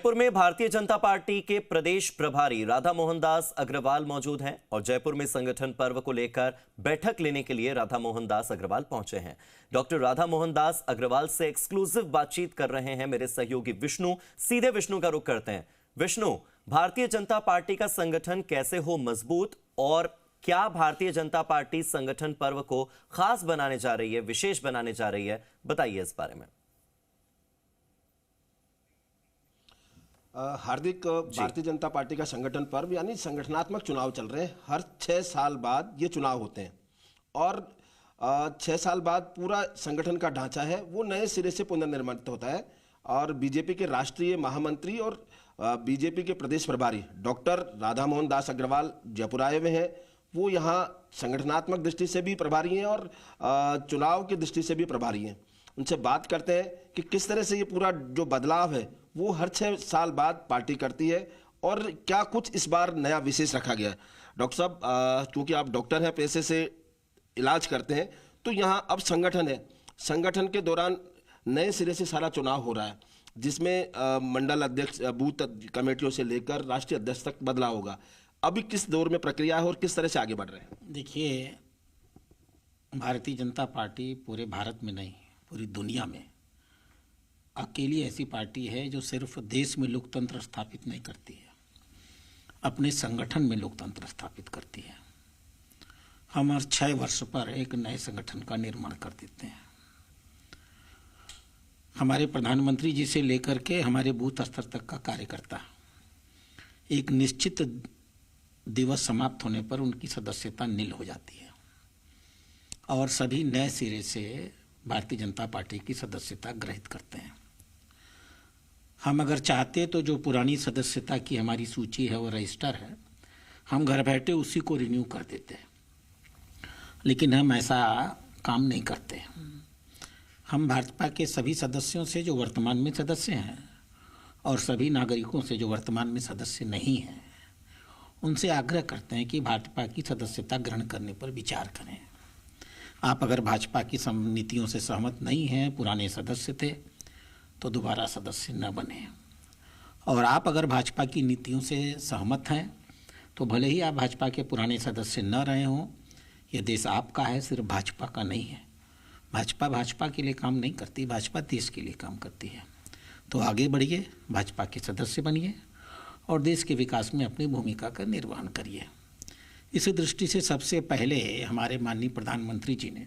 जयपुर में भारतीय जनता पार्टी के प्रदेश प्रभारी राधा मोहन दास अग्रवाल मौजूद हैं और जयपुर में संगठन पर्व को लेकर बैठक लेने के लिए राधा मोहन दास अग्रवाल पहुंचे हैं। डॉक्टर राधा मोहन दास अग्रवाल से एक्सक्लूसिव बातचीत कर रहे हैं मेरे सहयोगी विष्णु। सीधे विष्णु का रुख करते हैं। विष्णु, भारतीय जनता पार्टी का संगठन कैसे हो मजबूत और क्या भारतीय जनता पार्टी संगठन पर्व को खास बनाने जा रही है, विशेष बनाने जा रही है, बताइए इस बारे में। हार्दिक, भारतीय जनता पार्टी का संगठन पर्व यानी संगठनात्मक चुनाव चल रहे हैं। हर 6 साल बाद ये चुनाव होते हैं और 6 साल बाद पूरा संगठन का ढांचा है वो नए सिरे से पुनर्निर्मित होता है। और बीजेपी के राष्ट्रीय महामंत्री और बीजेपी के प्रदेश प्रभारी डॉक्टर राधा मोहन दास अग्रवाल जयपुर आए हुए हैं। वो यहाँ संगठनात्मक दृष्टि से भी प्रभारी हैं और चुनाव की दृष्टि से भी प्रभारी हैं। उनसे बात करते हैं कि किस तरह से ये पूरा जो बदलाव है वो हर 6 साल बाद पार्टी करती है और क्या कुछ इस बार नया विशेष रखा गया है। डॉक्टर साहब, क्योंकि आप डॉक्टर हैं, पेशे से इलाज करते हैं, तो यहाँ अब संगठन है, संगठन के दौरान नए सिरे से सारा चुनाव हो रहा है जिसमें मंडल अध्यक्ष, बूथ कमेटियों से लेकर राष्ट्रीय अध्यक्ष तक बदलाव होगा। अभी किस दौर में प्रक्रिया है और किस तरह से आगे बढ़ रहे हैं? देखिए, भारतीय जनता पार्टी पूरे भारत में नहीं, पूरी दुनिया में अकेली ऐसी पार्टी है जो सिर्फ देश में लोकतंत्र स्थापित नहीं करती है, अपने संगठन में लोकतंत्र स्थापित करती है। हम हर 6 वर्ष पर एक नए संगठन का निर्माण कर देते हैं। हमारे प्रधानमंत्री जी से लेकर के हमारे बूथ स्तर तक का कार्यकर्ता एक निश्चित दिवस समाप्त होने पर उनकी सदस्यता नील हो जाती है और सभी नए सिरे से भारतीय जनता पार्टी की सदस्यता ग्रहित करते हैं। हम अगर चाहते तो जो पुरानी सदस्यता की हमारी सूची है वो रजिस्टर है, हम घर बैठे उसी को रिन्यू कर देते हैं, लेकिन हम ऐसा काम नहीं करते। हम भाजपा के सभी सदस्यों से जो वर्तमान में सदस्य हैं और सभी नागरिकों से जो वर्तमान में सदस्य नहीं हैं उनसे आग्रह करते हैं कि भाजपा की सदस्यता ग्रहण करने पर विचार करें। आप अगर भाजपा की नीतियों से सहमत नहीं हैं, पुराने सदस्य थे, तो दोबारा सदस्य न बने। और आप अगर भाजपा की नीतियों से सहमत हैं तो भले ही आप भाजपा के पुराने सदस्य न रहे हों, यह देश आपका है, सिर्फ भाजपा का नहीं है। भाजपा के लिए काम नहीं करती, भाजपा देश के लिए काम करती है। तो आगे बढ़िए, भाजपा के सदस्य बनिए और देश के विकास में अपनी भूमिका का निर्वहन करिए। इस दृष्टि से सबसे पहले हमारे माननीय प्रधानमंत्री जी ने,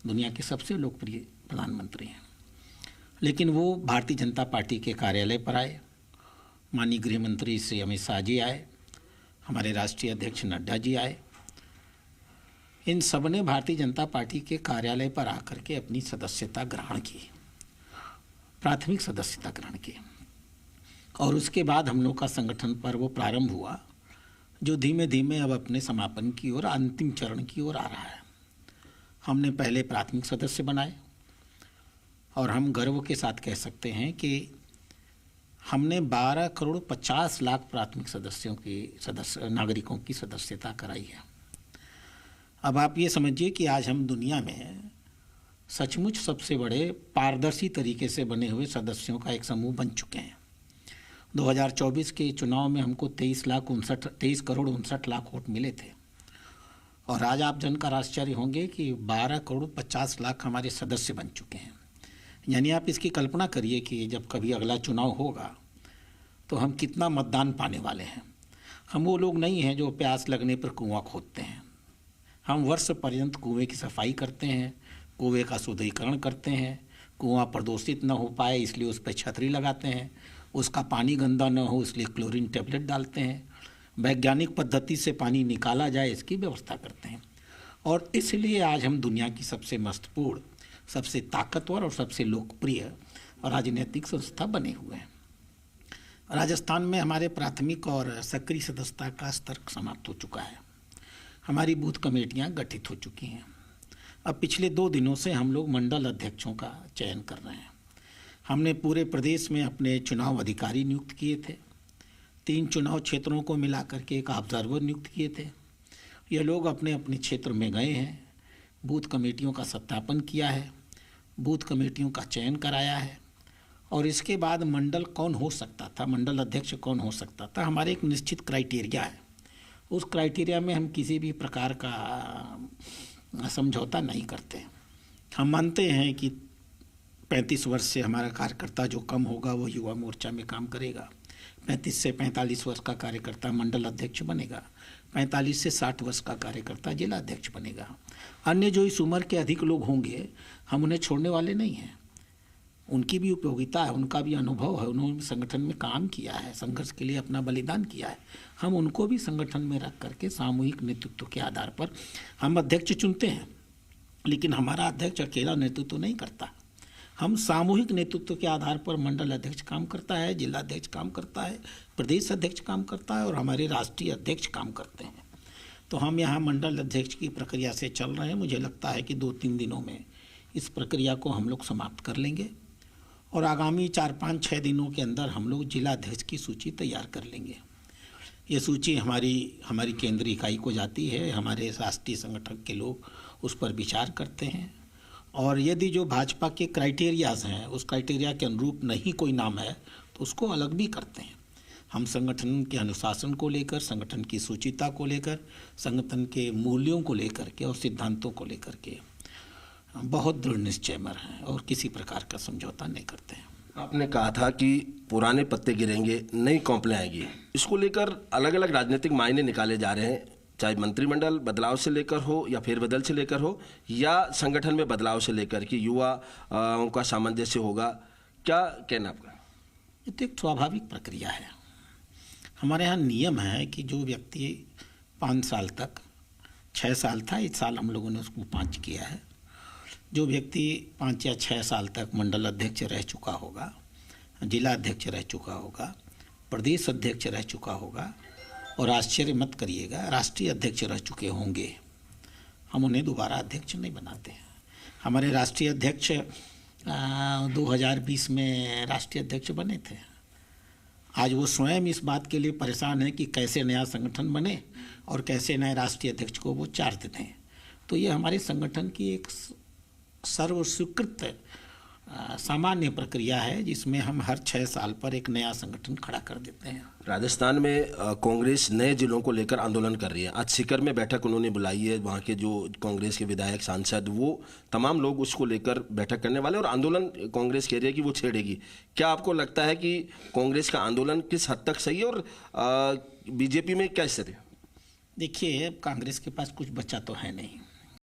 दुनिया के सबसे लोकप्रिय प्रधानमंत्री हैं, लेकिन वो भारतीय जनता पार्टी के कार्यालय पर आए। माननीय गृह मंत्री श्री अमित शाह जी आए, हमारे राष्ट्रीय अध्यक्ष नड्डा जी आए। इन सब ने भारतीय जनता पार्टी के कार्यालय पर आकर के अपनी सदस्यता ग्रहण की, प्राथमिक सदस्यता ग्रहण की। और उसके बाद हम लोग का संगठन पर्व प्रारंभ हुआ, जो धीमे धीमे अब अपने समापन की ओर, अंतिम चरण की ओर आ रहा है। हमने पहले प्राथमिक सदस्य बनाए और हम गर्व के साथ कह सकते हैं कि हमने 12 करोड़ 50 लाख प्राथमिक सदस्यों की नागरिकों की सदस्यता कराई है। अब आप ये समझिए कि आज हम दुनिया में सचमुच सबसे बड़े पारदर्शी तरीके से बने हुए सदस्यों का एक समूह बन चुके हैं। 2024 के चुनाव में हमको 23 करोड़ 59 लाख वोट मिले थे और आज आप जानकर आश्चर्य होंगे कि 12 करोड़ 50 लाख हमारे सदस्य बन चुके हैं। यानी आप इसकी कल्पना करिए कि जब कभी अगला चुनाव होगा तो हम कितना मतदान पाने वाले हैं। हम वो लोग नहीं हैं जो प्यास लगने पर कुआं खोदते हैं। हम वर्ष पर्यंत कुएं की सफाई करते हैं, कुएं का शुद्धिकरण करते हैं, कुआं प्रदूषित न हो पाए इसलिए उस पर छतरी लगाते हैं, उसका पानी गंदा न हो इसलिए क्लोरीन टेबलेट डालते हैं, वैज्ञानिक पद्धति से पानी निकाला जाए इसकी व्यवस्था करते हैं। और इसलिए आज हम दुनिया की सबसे महत्वपूर्ण, सबसे ताकतवर और सबसे लोकप्रिय राजनीतिक संस्था बने हुए हैं। राजस्थान में हमारे प्राथमिक और सक्रिय सदस्यता का स्तर समाप्त हो चुका है। हमारी बूथ कमेटियां गठित हो चुकी हैं। अब पिछले 2 दिनों से हम लोग मंडल अध्यक्षों का चयन कर रहे हैं। हमने पूरे प्रदेश में अपने चुनाव अधिकारी नियुक्त किए थे। 3 चुनाव क्षेत्रों को मिलाकर के एक ऑब्जर्वर नियुक्त किए थे। ये लोग अपने अपने क्षेत्र में गए हैं, बूथ कमेटियों का सत्यापन किया है, बूथ कमेटियों का चयन कराया है और इसके बाद मंडल कौन हो सकता था, मंडल अध्यक्ष कौन हो सकता था, हमारे एक निश्चित क्राइटेरिया है। उस क्राइटेरिया में हम किसी भी प्रकार का समझौता नहीं करते। हम मानते हैं कि 35 वर्ष से हमारा कार्यकर्ता जो कम होगा वो युवा मोर्चा में काम करेगा, 35 से 45 वर्ष का कार्यकर्ता मंडल अध्यक्ष बनेगा, 45 से 60 वर्ष का कार्यकर्ता जिला अध्यक्ष बनेगा। अन्य जो इस उम्र के अधिक लोग होंगे हम उन्हें छोड़ने वाले नहीं हैं। उनकी भी उपयोगिता है, उनका भी अनुभव है, उन्होंने संगठन में काम किया है, संघर्ष के लिए अपना बलिदान किया है। हम उनको भी संगठन में रख करके सामूहिक नेतृत्व के आधार पर हम अध्यक्ष चुनते हैं। लेकिन हमारा अध्यक्ष अकेला नेतृत्व नहीं करता, हम सामूहिक नेतृत्व के आधार पर मंडल अध्यक्ष काम करता है, जिला अध्यक्ष काम करता है, प्रदेश अध्यक्ष काम करता है और हमारे राष्ट्रीय अध्यक्ष काम करते हैं। तो हम यहाँ मंडल अध्यक्ष की प्रक्रिया से चल रहे हैं। मुझे लगता है कि 2-3 दिनों में इस प्रक्रिया को हम लोग समाप्त कर लेंगे और आगामी 4-5-6 दिनों के अंदर हम लोग जिला अध्यक्ष की सूची तैयार कर लेंगे। ये सूची हमारी केंद्रीय इकाई को जाती है, हमारे राष्ट्रीय संगठन के लोग उस पर विचार करते हैं और यदि जो भाजपा के क्राइटेरियाज हैं उस क्राइटेरिया के अनुरूप नहीं कोई नाम है तो उसको अलग भी करते हैं। हम संगठन के अनुशासन को लेकर, संगठन की सूचिता को लेकर, संगठन के मूल्यों को लेकर के और सिद्धांतों को लेकर के बहुत दृढ़ निश्चयमर हैं और किसी प्रकार का समझौता नहीं करते हैं। आपने कहा था कि पुराने पत्ते गिरेंगे, नई कौंपलें आएगी। इसको लेकर अलग अलग राजनीतिक मायने निकाले जा रहे हैं, चाहे मंत्रिमंडल बदलाव से लेकर हो या फेरबदल से लेकर हो या संगठन में बदलाव से लेकर कि युवा उनका सामंजस्य होगा। क्या कहना आपका? ये तो एक स्वाभाविक प्रक्रिया है। हमारे यहाँ नियम है कि जो व्यक्ति 5 साल तक, 6 साल था, इस साल हम लोगों ने उसको 5 किया है, जो व्यक्ति 5 या 6 साल तक मंडल अध्यक्ष रह चुका होगा, जिला अध्यक्ष रह चुका होगा, प्रदेश अध्यक्ष रह चुका होगा और आश्चर्य मत करिएगा राष्ट्रीय अध्यक्ष रह चुके होंगे, हम उन्हें दोबारा अध्यक्ष नहीं बनाते हैं। हमारे राष्ट्रीय अध्यक्ष 2020 में राष्ट्रीय अध्यक्ष बने थे। आज वो स्वयं इस बात के लिए परेशान है कि कैसे नया संगठन बने और कैसे नए राष्ट्रीय अध्यक्ष को वो चार्ज दें। तो ये हमारे संगठन की एक सर्वस्वीकृत सामान्य प्रक्रिया है जिसमें हम हर 6 साल पर एक नया संगठन खड़ा कर देते हैं। राजस्थान में कांग्रेस नए जिलों को लेकर आंदोलन कर रही है। आज सीकर में बैठक उन्होंने बुलाई है, वहाँ के जो कांग्रेस के विधायक, सांसद, वो तमाम लोग उसको लेकर बैठक करने वाले और आंदोलन कांग्रेस कह रही है कि वो छेड़ेगी। क्या आपको लगता है कि कांग्रेस का आंदोलन किस हद तक सही है और बीजेपी में क्या स्थिति है? देखिए, कांग्रेस के पास कुछ बचा तो है नहीं।